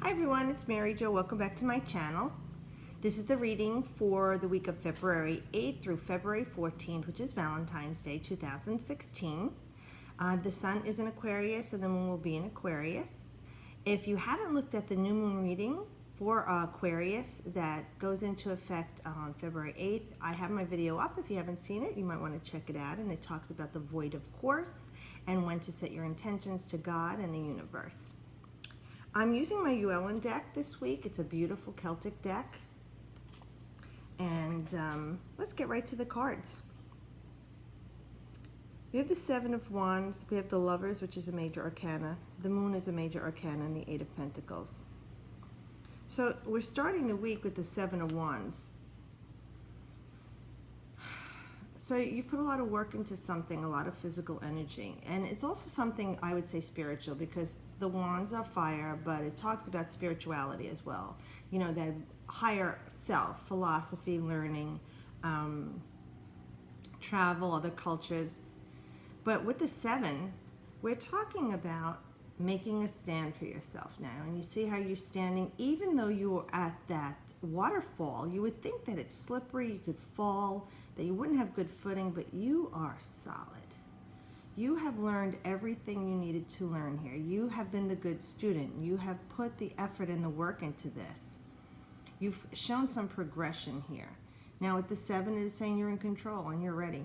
Hi everyone, it's Mary Jo. Welcome back to my channel. This is the reading for the week of February 8th through February 14th, which is Valentine's Day 2016. The sun is in Aquarius and the moon will be in Aquarius. If you haven't looked at the new moon reading for Aquarius that goes into effect on February 8th, I have my video up. If you haven't seen it, you might want to check it out. And it talks about the void of course and when to set your intentions to God and the universe. I'm using my Llewellyn deck this week. It's a beautiful Celtic deck. And let's get right to the cards. We have the Seven of Wands. We have the Lovers, which is a major arcana. The Moon is a major arcana, and the Eight of Pentacles. So we're starting the week with the Seven of Wands. So you've put a lot of work into something, a lot of physical energy. And it's also something, I would say, spiritual, because the wands are fire, but it talks about spirituality as well. You know, that higher self, philosophy, learning, travel, other cultures. But with the seven, we're talking about making a stand for yourself now. And you see how you're standing, even though you were at that waterfall, you would think that it's slippery, you could fall, that you wouldn't have good footing, but you are solid. You have learned everything you needed to learn here. You have been the good student. You have put the effort and the work into this. You've shown some progression here. Now with the seven, it is saying you're in control and you're ready.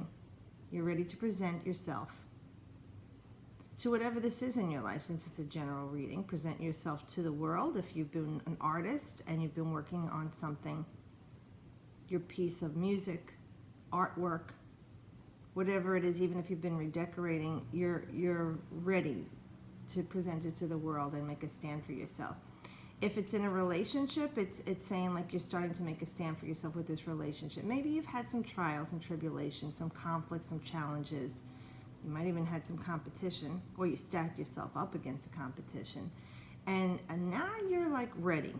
You're ready to present yourself to whatever this is in your life. Since it's a general reading, present yourself to the world. If you've been an artist and you've been working on something, your piece of music, artwork, whatever it is, even if you've been redecorating, you're ready to present it to the world and make a stand for yourself. If it's in a relationship, it's saying like you're starting to make a stand for yourself with this relationship. Maybe you've had some trials and tribulations, some conflicts, some challenges. You might even had some competition, or you stacked yourself up against the competition. And now you're like ready.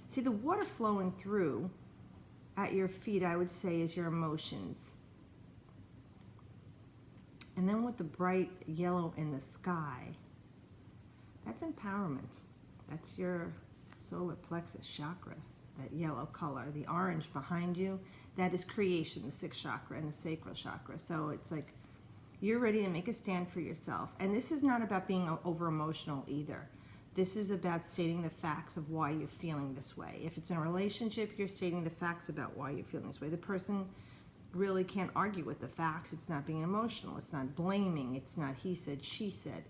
See, the water flowing through at your feet, I would say, is your emotions. And then with the bright yellow in the sky, that's empowerment. That's your solar plexus chakra, that yellow color. The orange behind you, that is creation, the sixth chakra and the sacral chakra. So it's like you're ready to make a stand for yourself. And this is not about being over emotional either. This is about stating the facts of why you're feeling this way. If it's in a relationship, you're stating the facts about why you're feeling this way. The person really can't argue with the facts. It's not being emotional. It's not blaming. It's not he said, she said.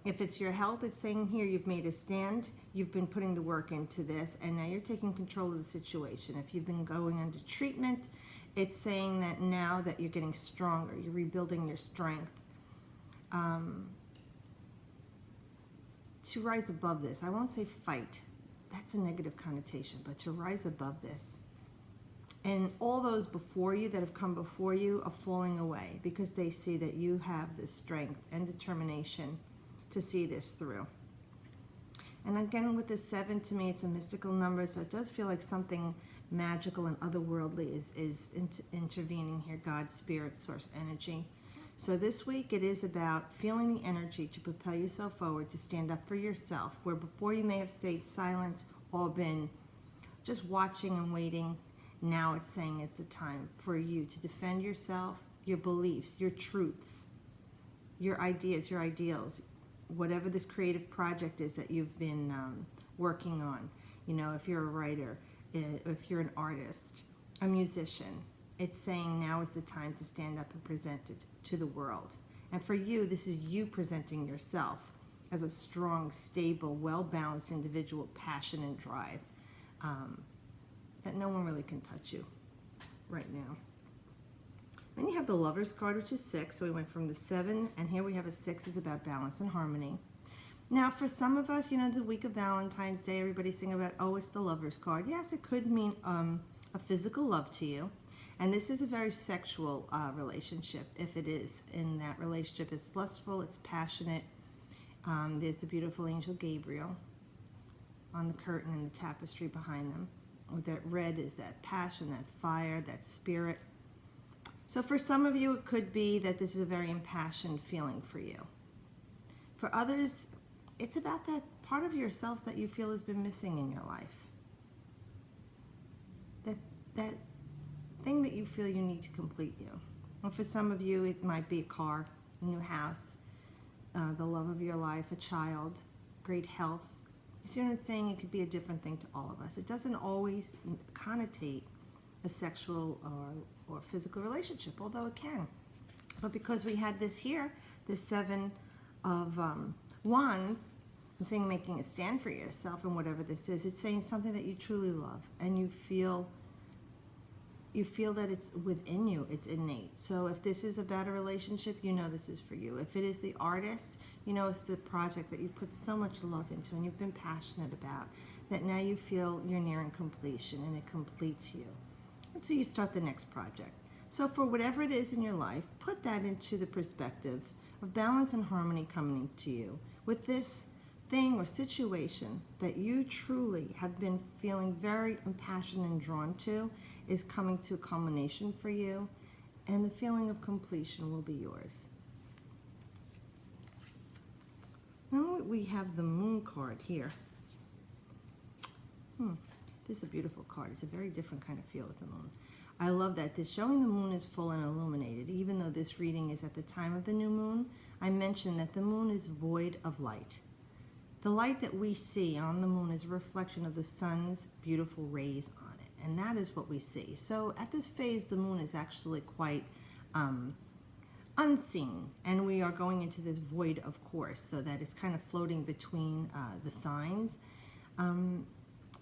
If it's your health, it's saying here you've made a stand. You've been putting the work into this, and now you're taking control of the situation. If you've been going under treatment, it's saying that now that you're getting stronger, you're rebuilding your strength. To rise above this, I won't say fight. That's a negative connotation, but to rise above this. And all those before you that have come before you are falling away because they see that you have the strength and determination to see this through. And again, with the seven, to me, it's a mystical number, so it does feel like something magical and otherworldly is intervening here, God's spirit, source energy. So this week, it is about feeling the energy to propel yourself forward, to stand up for yourself, where before you may have stayed silent or been just watching and waiting. Now it's saying it's the time for you to defend yourself, your beliefs, your truths, your ideas, your ideals, whatever this creative project is that you've been working on. You know, if you're a writer, if you're an artist, a musician, it's saying now is the time to stand up and present it to the world. And for you, this is you presenting yourself as a strong, stable, well-balanced individual, passion and drive. That no one really can touch you right now. Then you have the Lovers card, which is 6. So we went from the 7, and here we have a 6 is about balance and harmony. Now, for some of us, you know, the week of Valentine's Day, everybody's saying about, oh, it's the Lovers card. Yes, it could mean a physical love to you. And this is a very sexual relationship. If it is in that relationship, it's lustful, it's passionate. There's the beautiful angel Gabriel on the curtain and the tapestry behind them. With that red is that passion, that fire, that spirit. So for some of you, it could be that this is a very impassioned feeling for you. For others, it's about that part of yourself that you feel has been missing in your life. That thing that you feel you need to complete you. And for some of you, it might be a car, a new house, the love of your life, a child, great health. You see what I'm saying? It could be a different thing to all of us. It doesn't always connotate a sexual or physical relationship, although it can. But because we had this here, this Seven of Wands, and saying making a stand for yourself and whatever this is, it's saying something that you truly love and you feel that it's within you, it's innate. So if this is about a relationship, you know this is for you. If it is the artist, you know it's the project that you've put so much love into and you've been passionate about, that now you feel you're nearing completion and it completes you until you start the next project. So for whatever it is in your life, put that into the perspective of balance and harmony coming to you with this thing or situation that you truly have been feeling very impassioned and drawn to is coming to a culmination for you, and the feeling of completion will be yours. Now we have the Moon card here. This is a beautiful card. It's a very different kind of feel with the Moon. I love that. It's showing the Moon is full and illuminated. Even though this reading is at the time of the new moon, I mentioned that the Moon is void of light. The light that we see on the Moon is a reflection of the sun's beautiful rays on it. And that is what we see. So at this phase, the Moon is actually quite unseen. And we are going into this void, of course, so that it's kind of floating between the signs.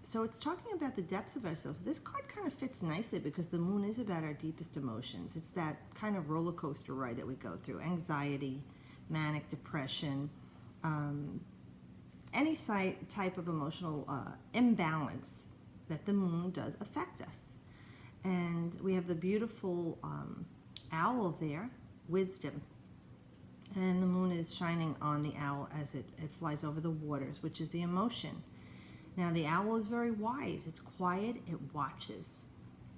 So it's talking about the depths of ourselves. This card kind of fits nicely because the Moon is about our deepest emotions. It's that kind of roller coaster ride that we go through. Anxiety, manic depression, any type of emotional imbalance that the Moon does affect us. And we have the beautiful owl there, wisdom. And the Moon is shining on the owl as it flies over the waters, which is the emotion. Now the owl is very wise. It's quiet, it watches.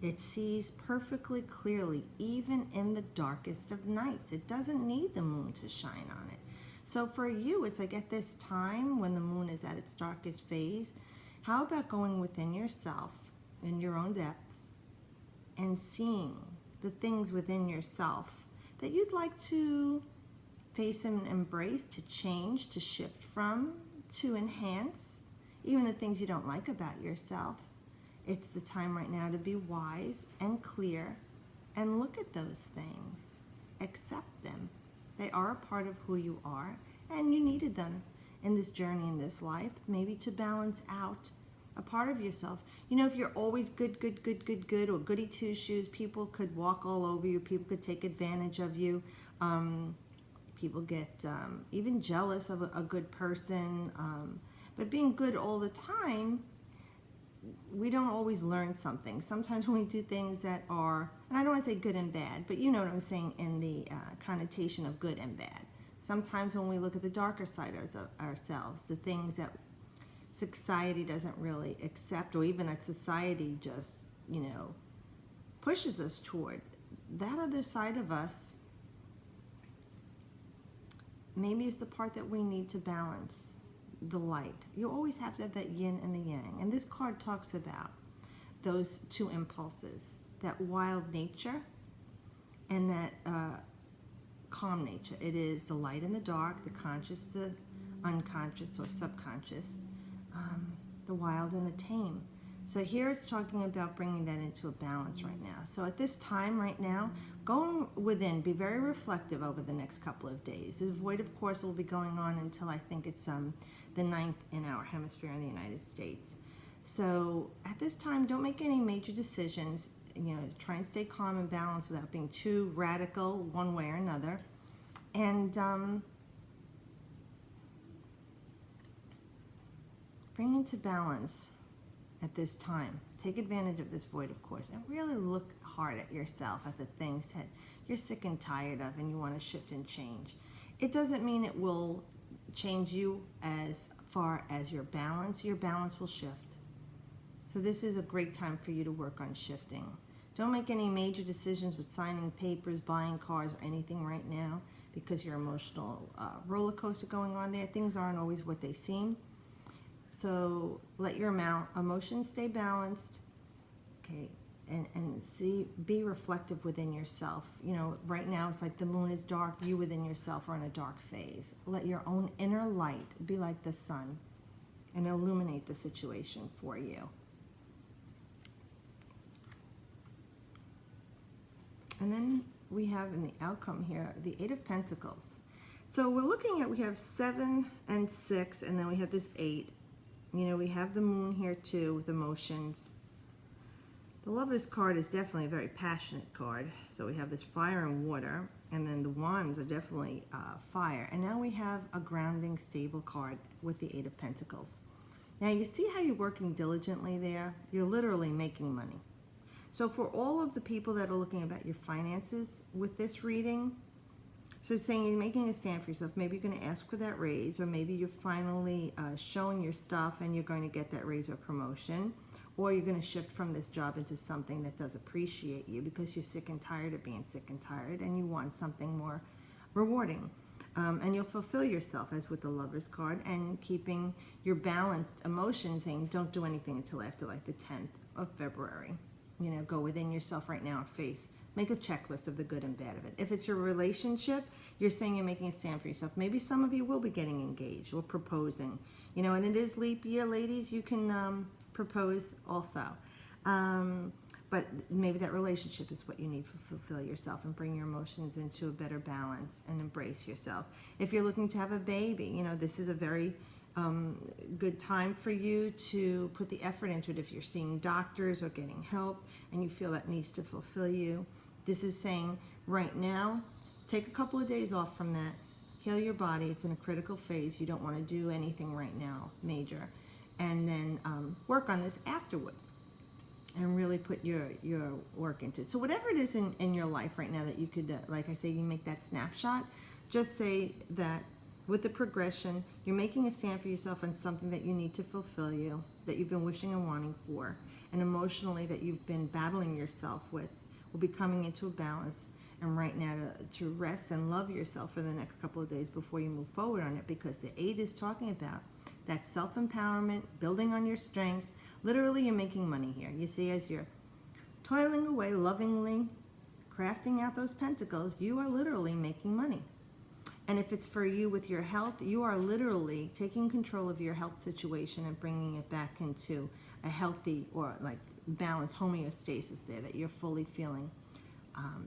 It sees perfectly clearly, even in the darkest of nights. It doesn't need the Moon to shine on it. So for you, it's like at this time when the Moon is at its darkest phase, how about going within yourself, in your own depths, and seeing the things within yourself that you'd like to face and embrace, to change, to shift from, to enhance, even the things you don't like about yourself. It's the time right now to be wise and clear and look at those things. Accept them. They are a part of who you are, and you needed them in this journey, in this life, maybe to balance out a part of yourself. You know, if you're always good, or goody two-shoes, people could walk all over you, people could take advantage of you, people get even jealous of a good person, but being good all the time, we don't always learn something. Sometimes when we do things that are, and I don't want to say good and bad, but you know what I'm saying in the connotation of good and bad. Sometimes when we look at the darker side of ourselves, the things that society doesn't really accept, or even that society just, pushes us toward, that other side of us, maybe is the part that we need to balance. The light. You always have to have that yin and the yang. And this card talks about those two impulses, that wild nature and that calm nature. It is the light and the dark, the conscious, the unconscious or subconscious, the wild and the tame. So here it's talking about bringing that into a balance right now. So at this time right now, go within, be very reflective over the next couple of days. This void, of course, will be going on until I think it's the 9th in our hemisphere in the United States. So at this time, don't make any major decisions. Try and stay calm and balanced without being too radical one way or another. And bring into balance at this time. Take advantage of this void, of course, and really look hard at yourself, at the things that you're sick and tired of and you want to shift and change. It doesn't mean it will change you as far as your balance. Your balance will shift. So this is a great time for you to work on shifting. Don't make any major decisions with signing papers, buying cars, or anything right now, because your emotional roller coaster going on there. Things aren't always what they seem. So let your emotions stay balanced, okay, and be reflective within yourself. You know, right now it's like the moon is dark, you within yourself are in a dark phase. Let your own inner light be like the sun and illuminate the situation for you. And then we have in the outcome here, the Eight of Pentacles. So we're looking at, we have 7 and 6, and then we have this 8. You know, we have the moon here too with emotions. The Lover's card is definitely a very passionate card. So we have this fire and water, and then the wands are definitely fire. And now we have a grounding, stable card with the Eight of Pentacles. Now you see how you're working diligently there? You're literally making money. So for all of the people that are looking about your finances with this reading, so it's saying you're making a stand for yourself. Maybe you're going to ask for that raise, or maybe you're finally showing your stuff and you're going to get that raise or promotion, or you're going to shift from this job into something that does appreciate you because you're sick and tired of being sick and tired and you want something more rewarding. And you'll fulfill yourself, as with the Lover's card, and keeping your balanced emotions, saying don't do anything until after like the 10th of February. You know, go within yourself right now and make a checklist of the good and bad of it. If it's your relationship, you're saying you're making a stand for yourself. Maybe some of you will be getting engaged or proposing. You know, and it is leap year, ladies. You can propose also. But maybe that relationship is what you need to fulfill yourself and bring your emotions into a better balance and embrace yourself. If you're looking to have a baby, you know, this is a very good time for you to put the effort into it. If you're seeing doctors or getting help and you feel that needs to fulfill you, this is saying right now, take a couple of days off from that, heal your body. It's in a critical phase. You don't want to do anything right now major, and then work on this afterward and really put your work into it. So whatever it is in your life right now that you could, like I say, you make that snapshot, just say that with the progression, you're making a stand for yourself on something that you need to fulfill you, that you've been wishing and wanting for, and emotionally that you've been battling yourself with, will be coming into a balance. And right now to rest and love yourself for the next couple of days before you move forward on it, because the 8 is talking about that self-empowerment, building on your strengths. Literally, you're making money here. You see, as you're toiling away lovingly, crafting out those pentacles, you are literally making money. And if it's for you with your health, you are literally taking control of your health situation and bringing it back into a healthy or like balanced homeostasis there, that you're fully feeling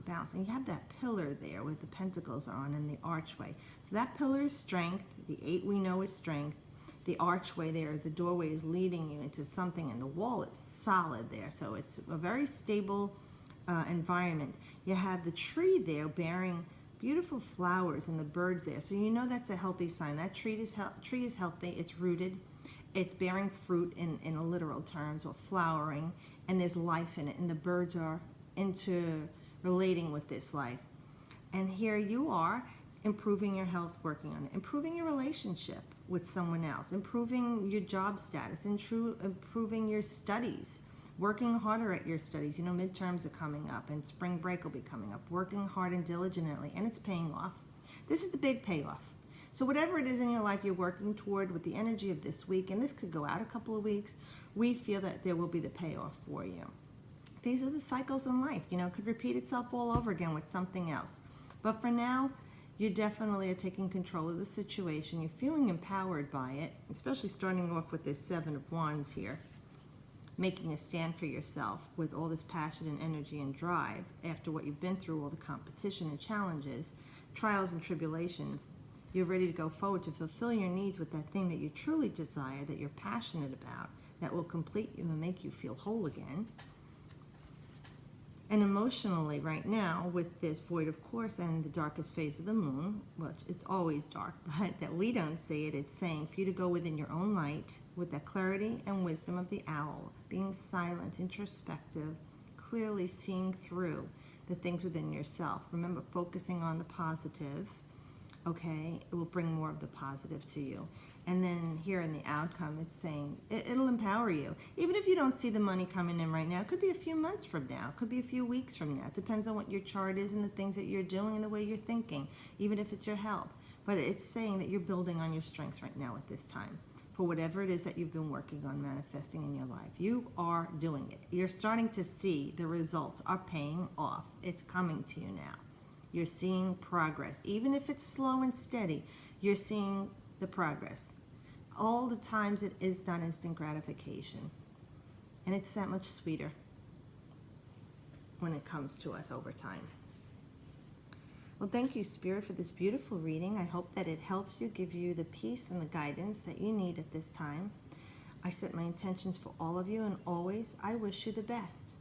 balanced. And you have that pillar there with the pentacles on and the archway. So that pillar is strength. The 8 we know is strength. The archway there, the doorway, is leading you into something, and the wall is solid there. So it's a very stable environment. You have the tree there bearing beautiful flowers and the birds there. So you know that's a healthy sign. That tree is healthy. It's rooted. It's bearing fruit in a literal terms, or flowering, and there's life in it. And the birds are interrelating with this life. And here you are, improving your health, working on it, improving your relationship with someone else, improving your job status, improving your studies, working harder at your studies. You know, midterms are coming up and spring break will be coming up. Working hard and diligently, and it's paying off. This is the big payoff. So whatever it is in your life you're working toward with the energy of this week, and this could go out a couple of weeks, we feel that there will be the payoff for you. These are the cycles in life. You know, it could repeat itself all over again with something else. But for now, you definitely are taking control of the situation. You're feeling empowered by it, especially starting off with this 7 of Wands here, making a stand for yourself with all this passion and energy and drive after what you've been through, all the competition and challenges, trials and tribulations. You're ready to go forward to fulfill your needs with that thing that you truly desire, that you're passionate about, that will complete you and make you feel whole again. And emotionally right now, with this void of course and the darkest phase of the moon, well, it's always dark, but that we don't see it, it's saying for you to go within your own light with that clarity and wisdom of the owl, being silent, introspective, clearly seeing through the things within yourself. Remember, focusing on the positive, okay, it will bring more of the positive to you. And then here in the outcome, it's saying it'll empower you. Even if you don't see the money coming in right now, it could be a few months from now, it could be a few weeks from now. It depends on what your chart is and the things that you're doing and the way you're thinking, even if it's your health. But it's saying that you're building on your strengths right now at this time. for whatever it is that you've been working on manifesting in your life. You are doing it. You're starting to see the results are paying off. It's coming to you now. You're seeing progress. Even if it's slow and steady, you're seeing the progress. All the times it is not instant gratification. And it's that much sweeter when it comes to us over time. Well, thank you, Spirit, for this beautiful reading. I hope that it helps you, give you the peace and the guidance that you need at this time. I set my intentions for all of you, and always I wish you the best.